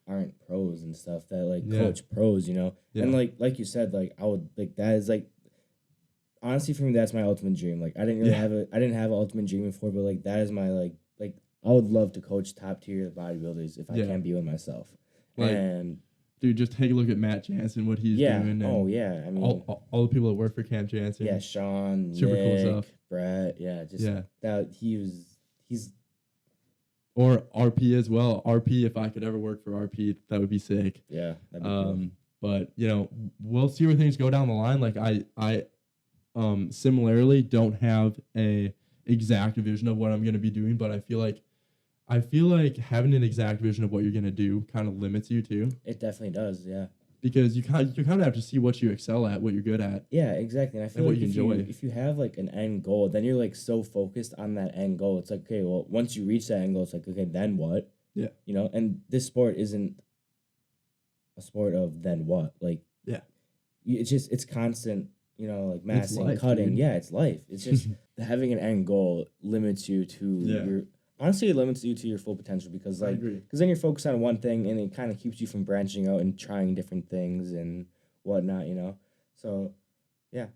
aren't pros and stuff that coach pros, Yeah. And like you said, I would that is honestly for me that's my ultimate dream. I didn't really have an ultimate dream before, but that is my I would love to coach top tier bodybuilders if I can be one myself. And dude, just take a look at Matt Jansen, what he's doing. Oh yeah, I mean all the people that work for Camp Jansen. Yeah, Sean, super Nick, cool stuff. Brett, that he's. Or RP as well. RP, if I could ever work for RP, that would be sick. Yeah, that'd be cool. But we'll see where things go down the line. I similarly don't have a exact vision of what I'm gonna be doing, but I feel like having an exact vision of what you're gonna do kind of limits you too. It definitely does, yeah. Because you kind of have to see what you excel at, what you're good at. Yeah, exactly. And I feel what you enjoy. If you have an end goal, then you're so focused on that end goal. It's okay, well, once you reach that end goal, it's okay, then what? Yeah. And this sport isn't a sport of then what? It's constant, massing, cutting. Dude. Yeah, it's life. It's just having an end goal limits you to honestly, it limits you to your full potential because then you're focused on one thing and it kind of keeps you from branching out and trying different things and whatnot, So, yeah.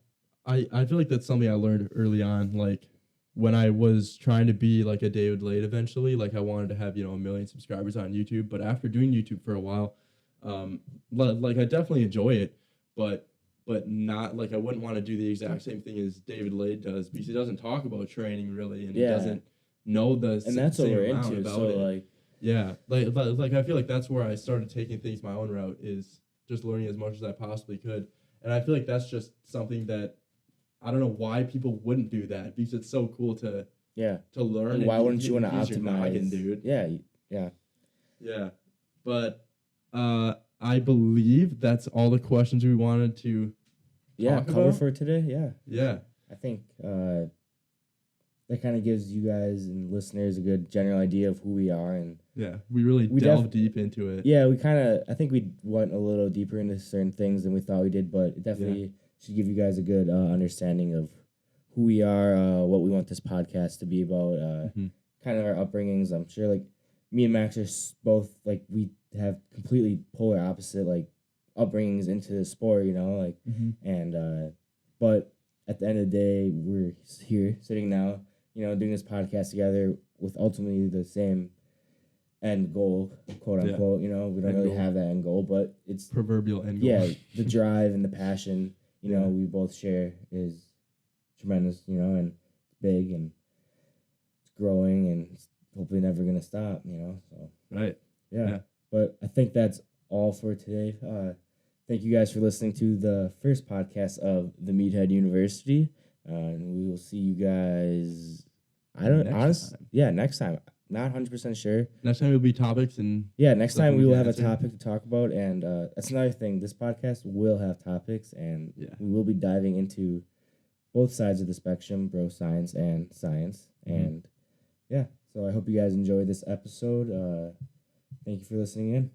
I feel like that's something I learned early on, like when I was trying to be like a David Lade eventually, like I wanted to have, 1 million subscribers on YouTube. But after doing YouTube for a while, like I definitely enjoy it, but not like I wouldn't want to do the exact same thing as David Lade does, because he doesn't talk about training really, and he doesn't know and that's what we're into. About so it. like, yeah, like I feel like that's where I started taking things my own route, is just learning as much as I possibly could. And I feel like that's just something that I don't know why people wouldn't do that, because it's so cool to learn. And why wouldn't you want to optimize, noggin, dude? Yeah. But I believe that's all the questions we wanted to cover about for today. Yeah. I think that kind of gives you guys and listeners a good general idea of who we are, and we really delved deep into it. Yeah, I think we went a little deeper into certain things than we thought we did, but it definitely should give you guys a good understanding of who we are, what we want this podcast to be about, kind of our upbringings. I'm sure, like, me and Max are both, like, we have completely polar opposite, like, upbringings into the sport, and, but at the end of the day, we're here, sitting now, doing this podcast together with ultimately the same end goal, quote unquote. We don't really have that end goal, but it's proverbial end goal. Yeah, the drive and the passion, we both share is tremendous, and it's big and it's growing and it's hopefully never gonna stop, So right. Yeah. But I think that's all for today. Thank you guys for listening to the first podcast of the Meathead University. And we will see you guys. Next time. Not 100% sure. Next time will be topics and next time we will have a topic to talk about, and that's another thing. This podcast will have topics, and we will be diving into both sides of the spectrum, bro science and science, and so I hope you guys enjoyed this episode. Thank you for listening in.